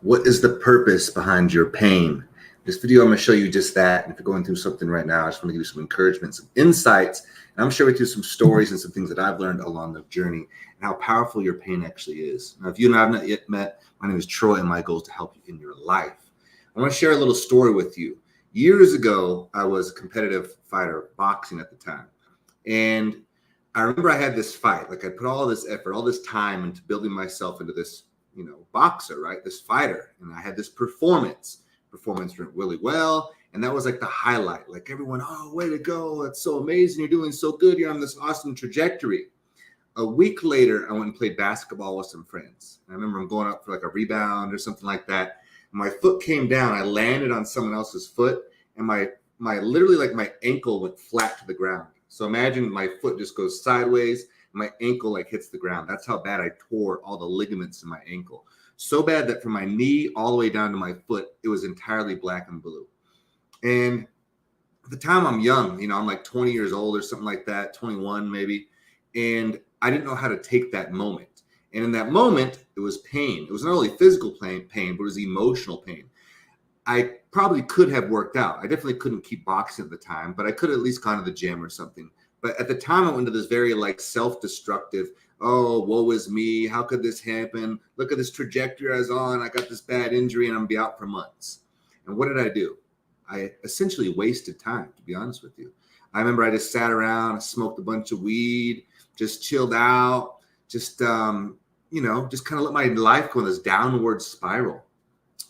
What is the purpose behind your pain? This video, I'm going to show you just that. And if you're going through something right now, I just want to give you some encouragement, some insights, and I'm sharing with you some stories and some things that I've learned along the journey and how powerful your pain actually is. Now, if you and I have not yet met, my name is Troy, and my goal is to help you in your life. I want to share a little story with you. Years ago, I was a competitive fighter, boxing at the time. And I remember I had this fight. Like I put all this effort, all this time into building myself into this boxer, right? This fighter. And I had this performance. Performance went really well. And that was like the highlight. Like everyone, oh, way to go. That's so amazing. You're doing so good. You're on this awesome trajectory. A week later, I went and played basketball with some friends. I remember I'm going up for like a rebound or something like that. My foot came down. I landed on someone else's foot. And my literally like my ankle went flat to the ground. So imagine my foot just goes sideways. My ankle like hits the ground. That's how bad I tore all the ligaments in my ankle. So bad that from my knee all the way down to my foot, it was entirely black and blue. And at the time I'm young, I'm like 20 years old or something like that, 21 maybe. And I didn't know how to take that moment. And in that moment, it was pain. It was not only physical pain, but it was emotional pain. I probably could have worked out. I definitely couldn't keep boxing at the time, but I could have at least gone to the gym or something. But at the time, I went into this very like self-destructive, oh, woe is me. How could this happen? Look at this trajectory I was on. I got this bad injury and I'm gonna be out for months. And what did I do? I essentially wasted time, to be honest with you. I remember I just sat around, smoked a bunch of weed, just chilled out, just just kind of let my life go in this downward spiral.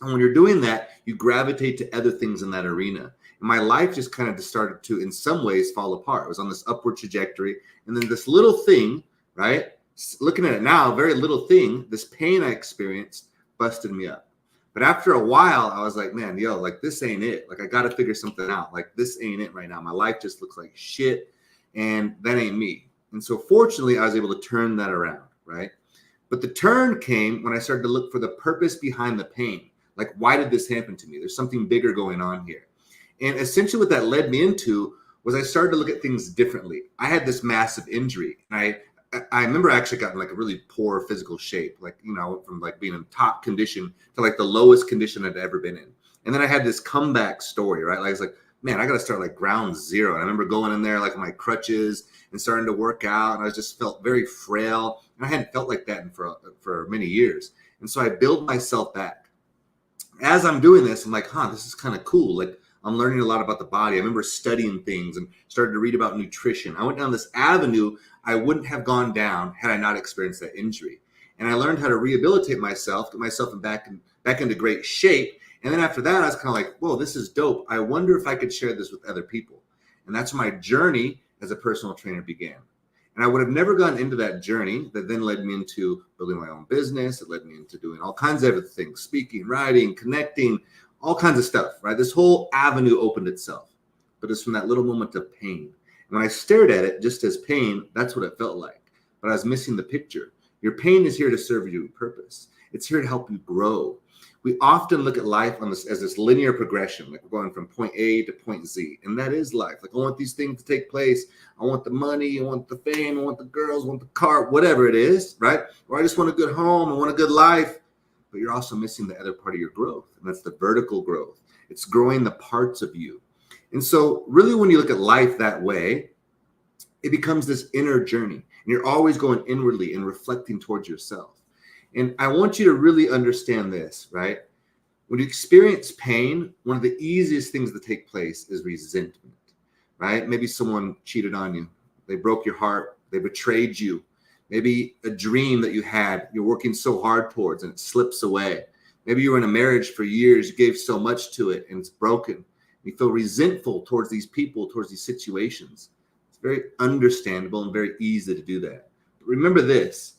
And when you're doing that, you gravitate to other things in that arena. And my life just kind of started to, in some ways, fall apart. It was on this upward trajectory. And then this little thing, right? Looking at it now, very little thing, this pain I experienced busted me up. But after a while, I was like, man, like this ain't it. Like I got to figure something out. Like this ain't it right now. My life just looks like shit. And that ain't me. And so fortunately, I was able to turn that around, right? But the turn came when I started to look for the purpose behind the pain. Like, why did this happen to me? There's something bigger going on here. And essentially what that led me into was I started to look at things differently. I had this massive injury. And I remember I actually got in like a really poor physical shape. Like, I went from like being in top condition to like the lowest condition I'd ever been in. And then I had this comeback story, right? Like, I was like, man, I got to start like ground zero. And I remember going in there like on my crutches and starting to work out. And I just felt very frail. And I hadn't felt like that for many years. And so I built myself back. As I'm doing this, I'm like, this is kind of cool. Like I'm learning a lot about the body. I remember studying things and started to read about nutrition. I went down this avenue I wouldn't have gone down had I not experienced that injury. And I learned how to rehabilitate myself, get myself back into great shape. And then after that, I was kind of like, whoa, this is dope. I wonder if I could share this with other people. And that's where my journey as a personal trainer began. And I would have never gone into that journey that then led me into building my own business. It led me into doing all kinds of other things, speaking, writing, connecting, all kinds of stuff, right? This whole avenue opened itself, but it's from that little moment of pain. And when I stared at it just as pain, that's what it felt like. But I was missing the picture. Your pain is here to serve you purpose. It's here to help you grow. We often look at life as this linear progression, like we're going from point A to point Z. And that is life. Like I want these things to take place. I want the money, I want the fame, I want the girls, I want the car, whatever it is, right? Or I just want a good home, I want a good life. But you're also missing the other part of your growth. And that's the vertical growth. It's growing the parts of you. And so really when you look at life that way, it becomes this inner journey. And you're always going inwardly and reflecting towards yourself. And I want you to really understand this, right? When you experience pain, one of the easiest things to take place is resentment, right? Maybe someone cheated on you. They broke your heart. They betrayed you. Maybe a dream that you had, you're working so hard towards and it slips away. Maybe you were in a marriage for years. You gave so much to it and it's broken. You feel resentful towards these people, towards these situations. It's very understandable and very easy to do that. But remember this.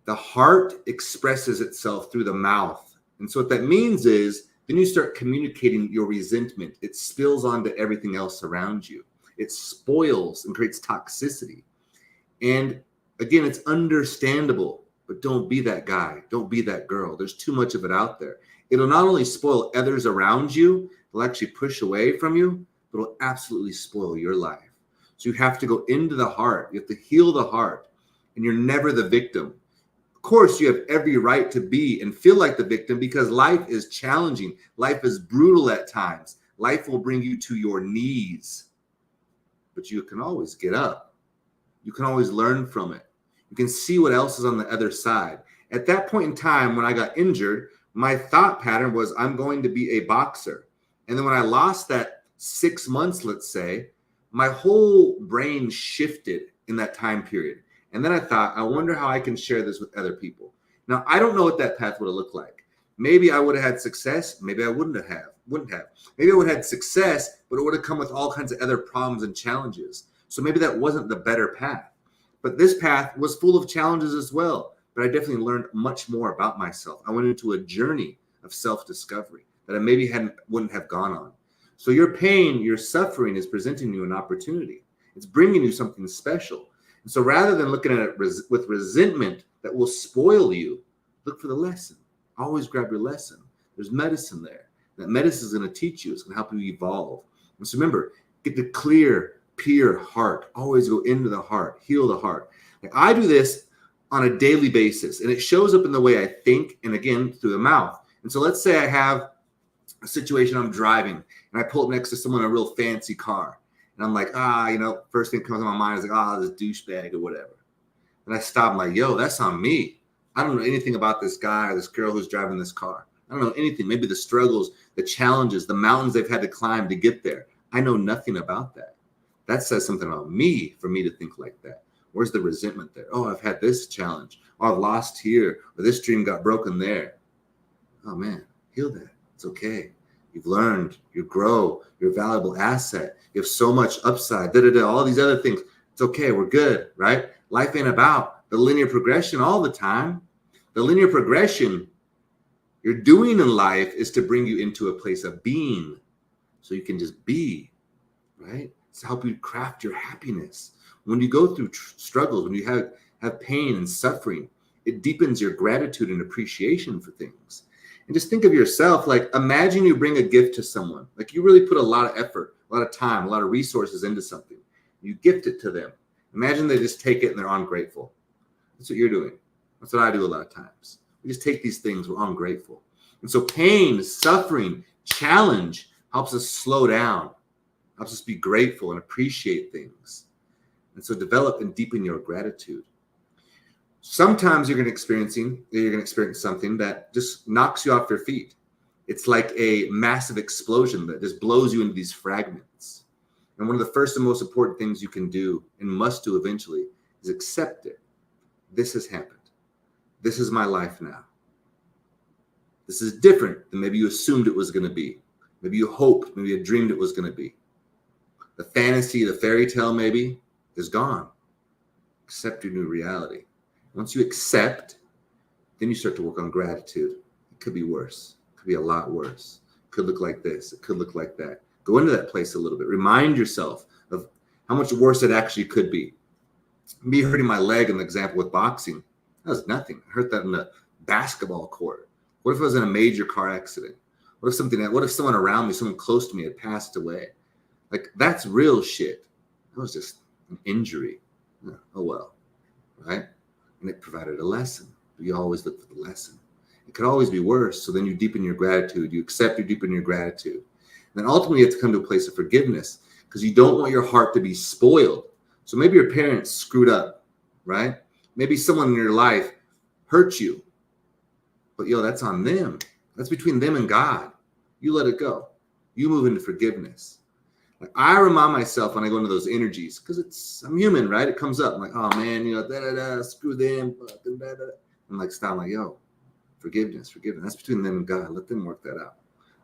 The heart expresses itself through the mouth. And so what that means is then you start communicating your resentment. It spills onto everything else around you. It spoils and creates toxicity. And again, it's understandable, but don't be that guy. Don't be that girl. There's too much of it out there. It'll not only spoil others around you, it'll actually push away from you, but it'll absolutely spoil your life. So you have to go into the heart. You have to heal the heart. And you're never the victim. Of course, you have every right to be and feel like the victim because life is challenging. Life is brutal at times. Life will bring you to your knees, but you can always get up. You can always learn from it. You can see what else is on the other side. At that point in time, when I got injured, my thought pattern was I'm going to be a boxer. And then when I lost that 6 months, let's say, my whole brain shifted in that time period. And then I thought, I wonder how I can share this with other people. Now, I don't know what that path would have looked like. Maybe I would have had success. Maybe I wouldn't have. Maybe I would have had success, but it would have come with all kinds of other problems and challenges. So maybe that wasn't the better path. But this path was full of challenges as well. But I definitely learned much more about myself. I went into a journey of self-discovery that I maybe wouldn't have gone on. So your pain, your suffering is presenting you an opportunity. It's bringing you something special. And so rather than looking at it with resentment that will spoil you, look for the lesson. Always grab your lesson. There's medicine there. That medicine is going to teach you. It's going to help you evolve. And so remember, get the clear, pure heart. Always go into the heart. Heal the heart. Like I do this on a daily basis, and it shows up in the way I think, and again, through the mouth. And so let's say I have a situation I'm driving, and I pull up next to someone in a real fancy car. And I'm like, first thing that comes to my mind is like, this douchebag or whatever. And I stop, I'm like, yo, that's on me. I don't know anything about this guy or this girl who's driving this car. I don't know anything. Maybe the struggles, the challenges, the mountains they've had to climb to get there. I know nothing about that. That says something about me for me to think like that. Where's the resentment there? Oh, I've had this challenge. Oh, I've lost here. Or this dream got broken there. Oh, man, heal that. It's okay. You've learned. You grow. You're a valuable asset. You have so much upside. All these other things. It's okay. We're good, right? Life ain't about the linear progression all the time. The linear progression you're doing in life is to bring you into a place of being so you can just be, right? It's to help you craft your happiness. When you go through struggles, when you have pain and suffering, it deepens your gratitude and appreciation for things. And just think of yourself, like imagine you bring a gift to someone. Like you really put a lot of effort, a lot of time, a lot of resources into something. You gift it to them. Imagine they just take it and they're ungrateful. That's what you're doing. That's what I do a lot of times. We just take these things, we're ungrateful. And so pain, suffering, challenge helps us slow down, helps us be grateful and appreciate things. And so develop and deepen your gratitude. Sometimes you're going to experience something that just knocks you off your feet. It's like a massive explosion that just blows you into these fragments. And one of the first and most important things you can do and must do eventually is accept it. This has happened. This is my life now. This is different than maybe you assumed it was going to be. Maybe you hoped, maybe you dreamed it was going to be. The fantasy, the fairy tale maybe is gone. Accept your new reality. Once you accept, then you start to work on gratitude. It could be worse. It could be a lot worse. It could look like this. It could look like that. Go into that place a little bit. Remind yourself of how much worse it actually could be. Me hurting my leg in the example with boxing, that was nothing. I hurt that in the basketball court. What if I was in a major car accident? What if someone around me, someone close to me had passed away? Like that's real shit. That was just an injury. Oh well, right? And it provided a lesson. But you always look for the lesson. It could always be worse. So then you deepen your gratitude. You accept, you deepen your gratitude. And then ultimately you have to come to a place of forgiveness because you don't want your heart to be spoiled. So maybe your parents screwed up, right? Maybe someone in your life hurt you. But that's on them. That's between them and God. You let it go. You move into forgiveness. Like I remind myself when I go into those energies, because I'm human, right? It comes up. I'm like, oh man, screw them. I'm like, stop. I'm like, forgiveness. That's between them and God. Let them work that out.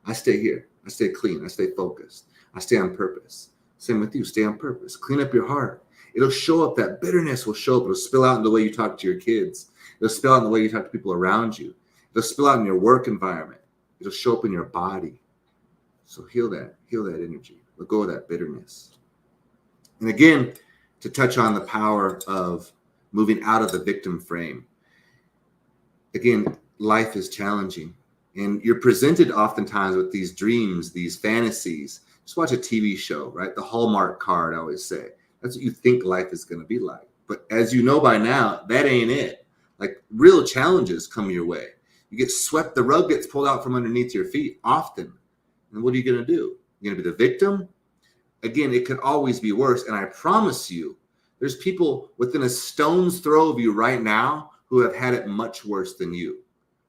I stay here. I stay clean. I stay focused. I stay on purpose. Same with you. Stay on purpose. Clean up your heart. It'll show up. That bitterness will show up. It'll spill out in the way you talk to your kids. It'll spill out in the way you talk to people around you. It'll spill out in your work environment. It'll show up in your body. So heal that energy. Let go of that bitterness. And again, to touch on the power of moving out of the victim frame. Again, life is challenging. And you're presented oftentimes with these dreams, these fantasies. Just watch a TV show, right? The Hallmark card, I always say. That's what you think life is going to be like. But as you know by now, that ain't it. Like real challenges come your way. You get swept, the rug gets pulled out from underneath your feet often. And what are you going to do? You're going to be the victim? Again, it could always be worse. And I promise you, there's people within a stone's throw of you right now who have had it much worse than you.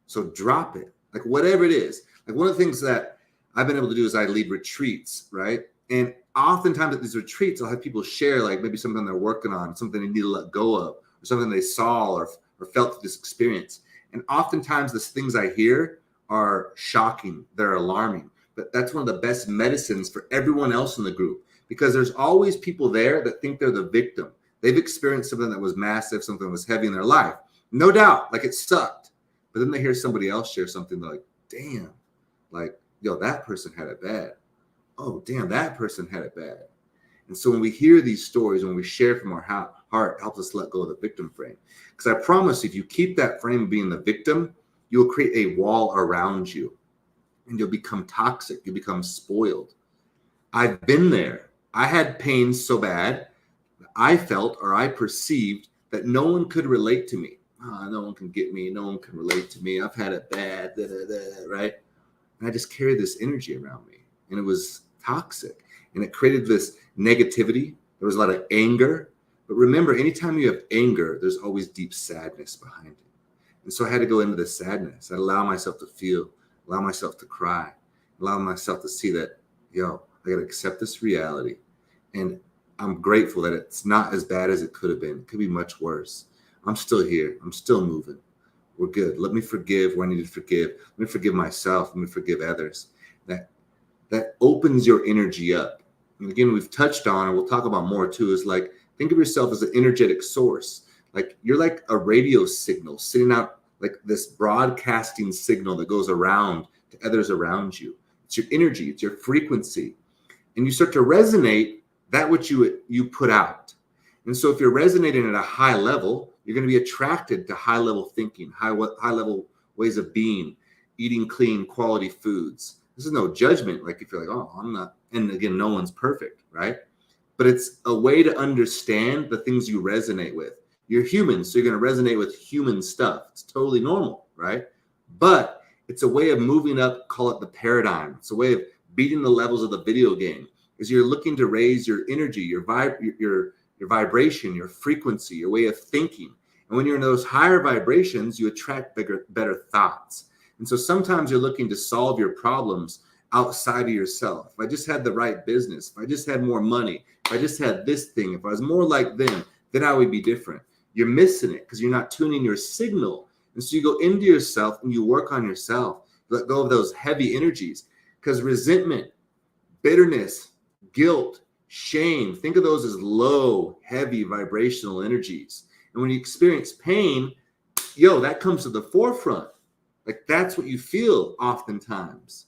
So drop it. Like whatever it is. Like one of the things that I've been able to do is I lead retreats, right? And oftentimes at these retreats, I'll have people share like maybe something they're working on, something they need to let go of, or something they saw or felt through this experience. And oftentimes the things I hear are shocking. They're alarming. But that's one of the best medicines for everyone else in the group, because there's always people there that think they're the victim. They've experienced something that was massive, something that was heavy in their life. No doubt, like it sucked. But then they hear somebody else share something like, damn, like, yo, that person had it bad. Oh, damn, that person had it bad. And so when we hear these stories, when we share from our heart, it helps us let go of the victim frame. Because I promise if you keep that frame of being the victim, you'll create a wall around you and you'll become toxic. You'll become spoiled. I've been there. I had pain so bad I felt or I perceived that no one could relate to me. No one can get me. No one can relate to me. I've had it bad, right? And I just carried this energy around me, and it was toxic, and it created this negativity. There was a lot of anger. But remember, anytime you have anger, there's always deep sadness behind it. And so I had to go into the sadness. I'd allow myself to feel, allow myself to cry, allow myself to see that, yo, I got to accept this reality. And I'm grateful that it's not as bad as it could have been. It could be much worse. I'm still here. I'm still moving. We're good. Let me forgive where I need to forgive. Let me forgive myself. Let me forgive others. That opens your energy up. And again, we've touched on, and we'll talk about more too, is like, think of yourself as an energetic source. Like you're like a radio signal sitting out, like this broadcasting signal that goes around to others around you. It's your energy. It's your frequency. And you start to resonate that which you put out. And so if you're resonating at a high level, you're going to be attracted to high level thinking, high level ways of being, eating clean, quality foods. This is no judgment. Like if you're like, oh, I'm not, and again, no one's perfect, right? But it's a way to understand the things you resonate with. You're human, so you're going to resonate with human stuff. It's totally normal, right? But it's a way of moving up, call it the paradigm. It's a way of beating the levels of the video game, because you're looking to raise your energy, your vibration, your frequency, your way of thinking. And when you're in those higher vibrations, you attract better thoughts. And so sometimes you're looking to solve your problems outside of yourself. If I just had the right business, if I just had more money, if I just had this thing, if I was more like them, then I would be different. You're missing it because you're not tuning your signal. And so you go into yourself and you work on yourself. Let go of those heavy energies, because resentment, bitterness, guilt, shame, think of those as low, heavy vibrational energies. And when you experience pain, that comes to the forefront. Like that's what you feel oftentimes.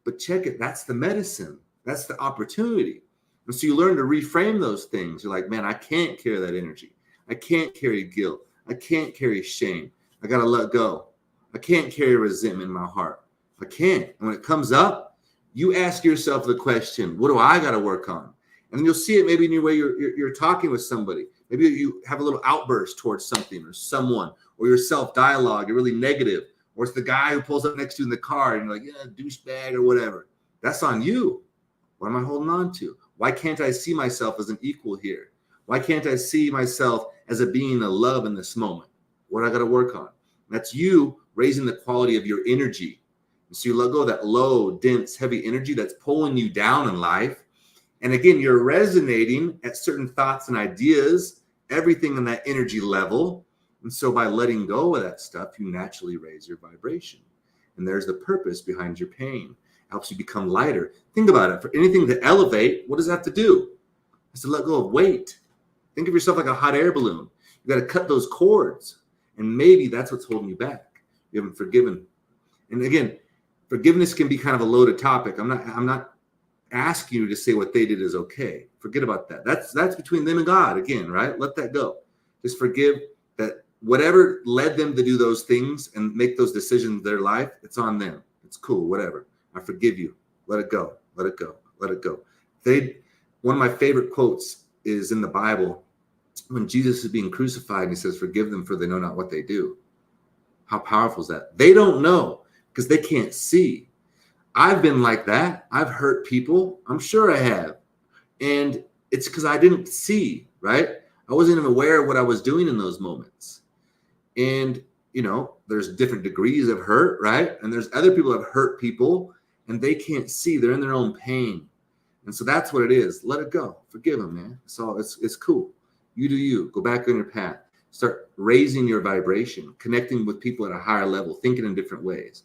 But check it, that's the medicine. That's the opportunity. And so you learn to reframe those things. You're like, man, I can't carry that energy. I can't carry guilt. I can't carry shame. I got to let go. I can't carry resentment in my heart. I can't. And when it comes up, you ask yourself the question, what do I got to work on? And then you'll see it maybe in your way you're talking with somebody. Maybe you have a little outburst towards something or someone, or your self-dialogue, you're really negative. Or it's the guy who pulls up next to you in the car and you're like, yeah, douchebag or whatever. That's on you. What am I holding on to? Why can't I see myself as an equal here? Why can't I see myself as a being of love in this moment? What I got to work on? That's you raising the quality of your energy. And so you let go of that low, dense, heavy energy that's pulling you down in life. And again, you're resonating at certain thoughts and ideas, everything in that energy level. And so by letting go of that stuff, you naturally raise your vibration. And there's the purpose behind your pain. It helps you become lighter. Think about it. For anything to elevate, what does it have to do? It has to let go of weight. Think of yourself like a hot air balloon. You got to cut those cords. And maybe that's what's holding you back. You haven't forgiven. And again, forgiveness can be kind of a loaded topic. I'm not asking you to say what they did is okay. Forget about that. That's between them and God again, right? Let that go. Just forgive that whatever led them to do those things and make those decisions in their life, it's on them. It's cool, whatever. I forgive you. Let it go. Let it go. Let it go. One of my favorite quotes is in the Bible. when Jesus is being crucified and he says, forgive them for they know not what they do. How powerful is that? They don't know because they can't see. I've been like that. I've hurt people. I'm sure I have. And it's because I didn't see, right? I wasn't even aware of what I was doing in those moments. And, there's different degrees of hurt, right? And there's other people that have hurt people and they can't see. They're in their own pain. And so that's what it is. Let it go. Forgive them, man. It's cool. You do you. Go back on your path. Start raising your vibration, connecting with people at a higher level, thinking in different ways.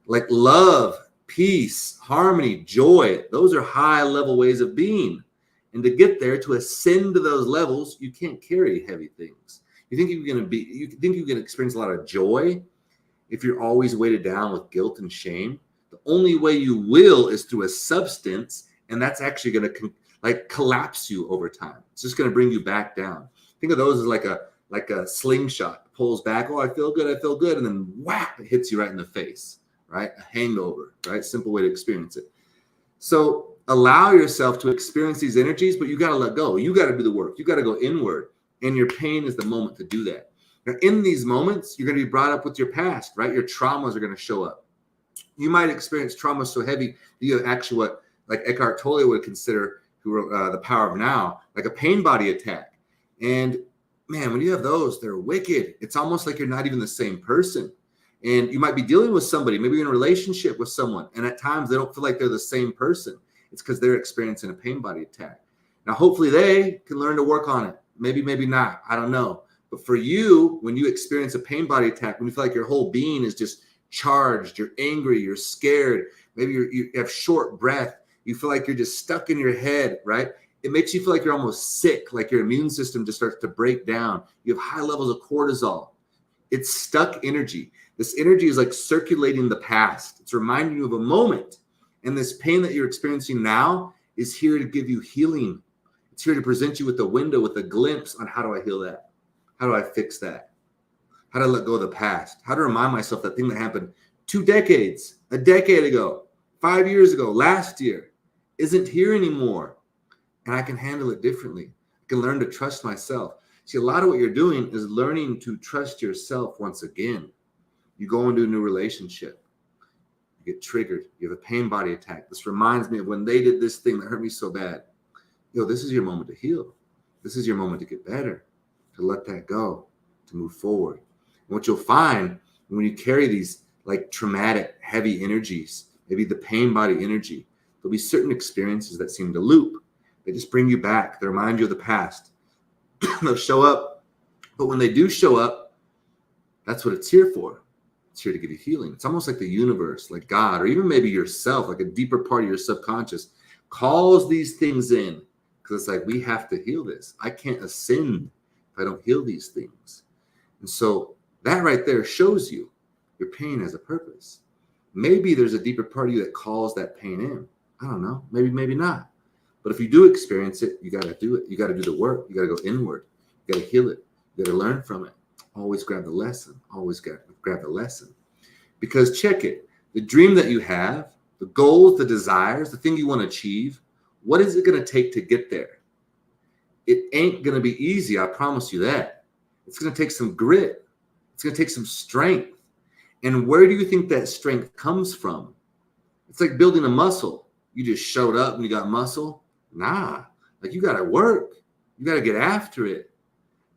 Like love, peace, harmony, joy. Those are high level ways of being. And to get there, to ascend to those levels, you can't carry heavy things. You think you think you can experience a lot of joy if you're always weighted down with guilt and shame? The only way you will is through a substance, and that's actually going to collapse you over time. It's just going to bring you back down. Think of those as like a slingshot. Pulls back. Oh, I feel good, and then whap! It hits you right in the face. Right, a hangover. Right, simple way to experience it. So allow yourself to experience these energies, but you got to let go. You got to do the work. You got to go inward. And your pain is the moment to do that. Now, in these moments, you're going to be brought up with your past, right? Your traumas are going to show up. You might experience trauma so heavy that you have actually what like Eckhart Tolle would consider, who wrote The Power of Now, like a pain body attack. And man, when you have those, they're wicked. It's almost like you're not even the same person. And you might be dealing with somebody, maybe you're in a relationship with someone, and at times they don't feel like they're the same person. It's because they're experiencing a pain body attack. Now, hopefully they can learn to work on it. Maybe not. I don't know. But for you, when you experience a pain body attack, when you feel like your whole being is just charged, you're angry, you're scared, maybe you have short breath, you feel like you're just stuck in your head, right? It makes you feel like you're almost sick, like your immune system just starts to break down. You have high levels of cortisol. It's stuck energy. This energy is like circulating the past. It's reminding you of a moment. And this pain that you're experiencing now is here to give you healing. It's here to present you with a window, with a glimpse on how do I heal that? How do I fix that? How do I let go of the past? How to remind myself that thing that happened 2 decades, a decade ago, 5 years ago, last year, isn't here anymore. And I can handle it differently. I can learn to trust myself. See, a lot of what you're doing is learning to trust yourself once again. You go into a new relationship. You get triggered. You have a pain body attack. This reminds me of when they did this thing that hurt me so bad. This is your moment to heal. This is your moment to get better, to let that go, to move forward. And what you'll find when you carry these like traumatic, heavy energies, maybe the pain body energy, there'll be certain experiences that seem to loop. They just bring you back. They remind you of the past. They'll show up. But when they do show up, that's what it's here for. It's here to give you healing. It's almost like the universe, like God, or even maybe yourself, like a deeper part of your subconscious, calls these things in. Because it's like, we have to heal this. I can't ascend if I don't heal these things. And so that right there shows you your pain has a purpose. Maybe there's a deeper part of you that calls that pain in. I don't know. Maybe not. But if you do experience it, you got to do it. You got to do the work. You got to go inward. You got to heal it. You got to learn from it. Always grab the lesson. Always grab the lesson. Because check it. The dream that you have, the goals, the desires, the thing you want to achieve, what is it going to take to get there? It ain't going to be easy. I promise you that. It's going to take some grit. It's going to take some strength. And where do you think that strength comes from? It's like building a muscle. You just showed up and you got muscle. Nah, like you got to work. You got to get after it.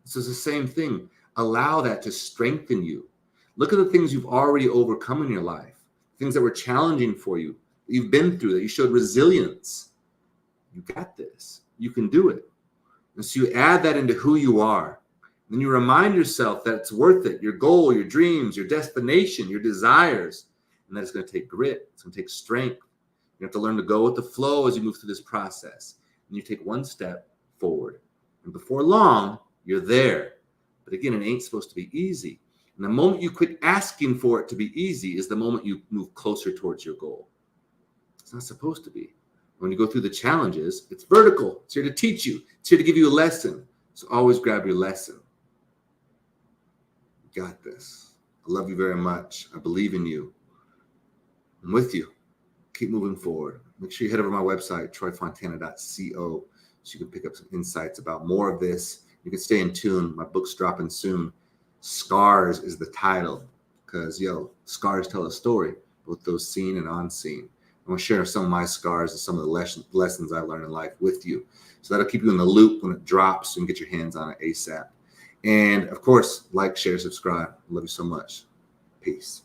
So it's the same thing. Allow that to strengthen you. Look at the things you've already overcome in your life, things that were challenging for you, that you've been through, that you showed resilience. You got this. You can do it. And so you add that into who you are. Then you remind yourself that it's worth it. Your goal, your dreams, your destination, your desires. And that it's going to take grit. It's going to take strength. You have to learn to go with the flow as you move through this process. And you take one step forward. And before long, you're there. But again, it ain't supposed to be easy. And the moment you quit asking for it to be easy is the moment you move closer towards your goal. It's not supposed to be. When you go through the challenges, it's vertical. It's here to teach you. It's here to give you a lesson. So always grab your lesson. You got this. I love you very much. I believe in you. I'm with you. Keep moving forward. Make sure you head over to my website, troyfontana.co, so you can pick up some insights about more of this You can stay in tune. My book's dropping soon. Scars is the title, because scars tell a story, both those seen and unseen. I'm gonna share some of my scars and some of the lessons I learned in life with you. So that'll keep you in the loop when it drops, so you can get your hands on it ASAP. And of course, like, share, subscribe. I love you so much. Peace.